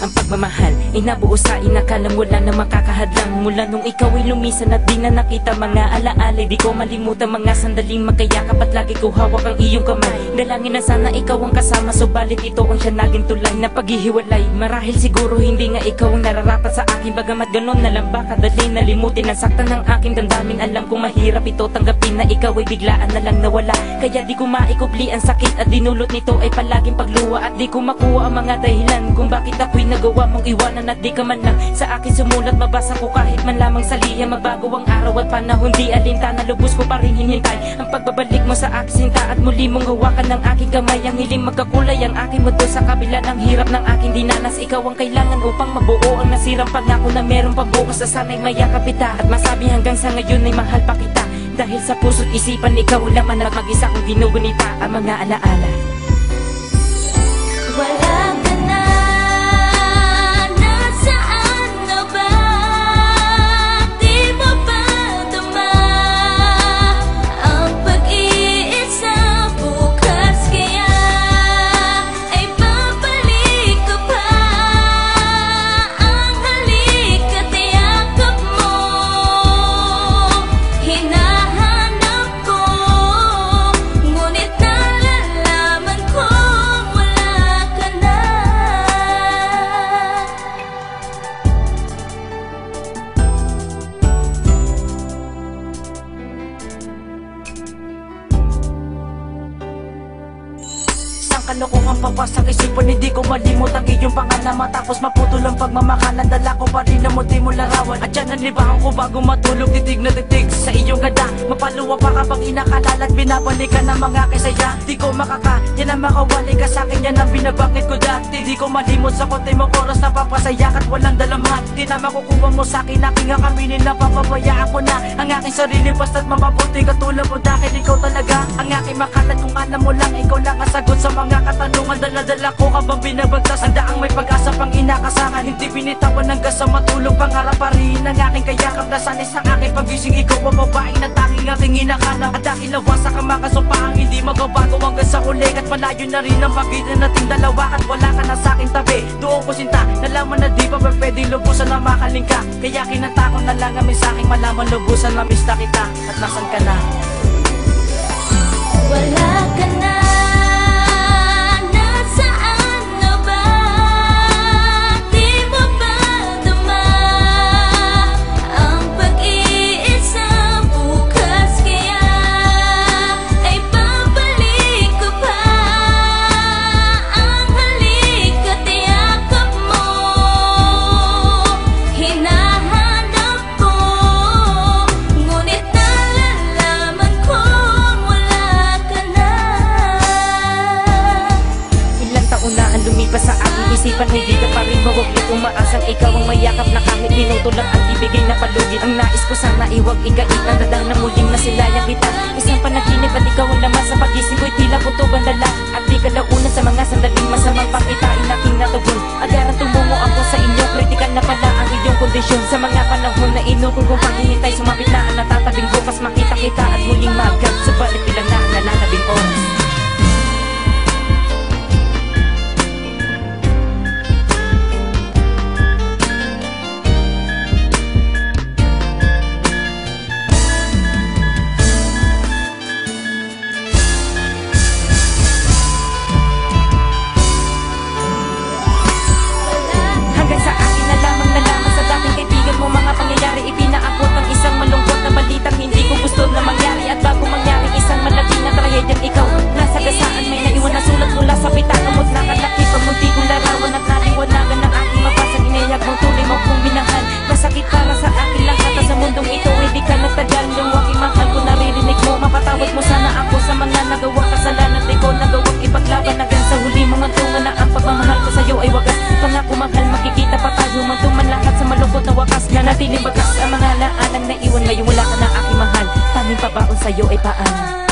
Ang pagmamahal ay nabuo sa inakalang wala na makakahadlang. Mula nung ikaw ay lumisan at di na nakita mga alaala, di ko malimutan mga sandaling magkayakap at lagi ko hawak ang iyong kamay. Dalangin na sana ikaw ang kasama, subalit ito ang siya naging tulay na paghihiwalay. Marahil siguro hindi nga ikaw ang nararapat sa akin, bagamat ganon na lang ba kadali nalimutin ang saktan ng aking damdamin. Alam kong mahirap ito tanggapin na ikaw ay biglaan na lang nawala, kaya di ko maikubli ang sakit at dinulot nito ay palaging pagluwa. At di ko makuha ang mga dahilan kung bakit ako'y nagawa mong iwanan, at di ka man lang sa akin sumulat. Mabasa ko kahit man lamang sa liya, magbago ang araw at panahon, di alintana, lubos ko pa rin hinintay ang pagbabalik mo sa aking sinta. At muli mong hawakan ng aking kamay, ang hiling magkakulay ang aking mundo sa kabila ng hirap ng aking dinanas. Ikaw ang kailangan upang mabuo ang nasirang pangako na meron pang bukas sa sana'y mayakap kita. At masabi hanggang sa ngayon ay mahal pa kita, dahil sa puso't isipan ikaw lang man at mag-isa kong ginugunita ang mga alaala. Wala ka na, nasaan na ba? Di mo ba dama ang pag-iisa? Bukas kaya ay babalik ka pa. Ang halik at yakap mo hinahanap ko, ngunit nalalaman ko kalokohan papasak isipan, hindi ko malimot ang iyong pangalan. Matapos maputol ang pagmamakalan, dala ko pa rin ang munti mo larawan. At yan ang libahan ko bago matulog, titig na titig sa iyong ganda. Mapaluwa pa kapag inakalala at binabalikan ng mga kisaya. Di ko makaka, yan ang makawali ka sa akin, yan ang binabangkit ko dati. Di ko malimot sa konti mong oras na papasaya at walang dalaman. Di na makukuha mo sa akin, aking akaminin na papabayaan ko na ang aking sarili. Basta't mamabuti katulad mo dahil ikaw talaga ang aking makalat. Kung alam mo lang, ikaw lang ang sagot sa mga katanungan. Dala-dala ko habang binabagtas ang daang may pag-asa pang inakasahan. Hindi binitawan hanggang sa matulog, pangarap pa rin ang aking kayakap. Nasanay sa aking pagising, ikaw ang babae na tanging aking inakanap. At dahil lawas sa kamakasumpaang hindi magbabago hanggang sa uling. At malayo na rin ang pagitan nating dalawa, at wala ka na sa aking tabi. Doon ko sinta, nalaman na di pa ba pwede lubusan na makaling ka. Kaya kinanta ko na lang amin sa aking malaman lubusan na miss na kita. At nasan ka na? Wala ka na, nasaan na ba? Di mo ba dama ang pag-iisa? Bukas kaya ay babalik ka pa. Ang halik at yakap mo hinahanap ko, ngunit nalalaman ko lumipas sa aking isipan, hindi ka pa rin mawaglit. Umaasang ikaw ang mayakap na kahit minuto lang ang ibigay na palugit. Ang nais ko sana iwag ikait ang dadang na muling nasilayang kita. Isang panaginip at ikaw ang laman sa pag-isip ko'y tila puto ang dala. At di ka launan sa mga sandaling masamang pakitain aking natugon. Agaran tumungo ako sa inyo, kritikal na pala ang iyong kondisyon. Sa mga panahon na inukol kong paghihintay, sumapit na ang natatabing bukas makita kita at muling magkat. Subalit ilang na ang nalalabing oras. Makikita pa tayo mantuman lahat sa malungkot na wakas. Nanatiling bagas ang mga naalang na iwan. Ngayon wala ka na aking mahal, tanging pabaon sa'yo ay paan.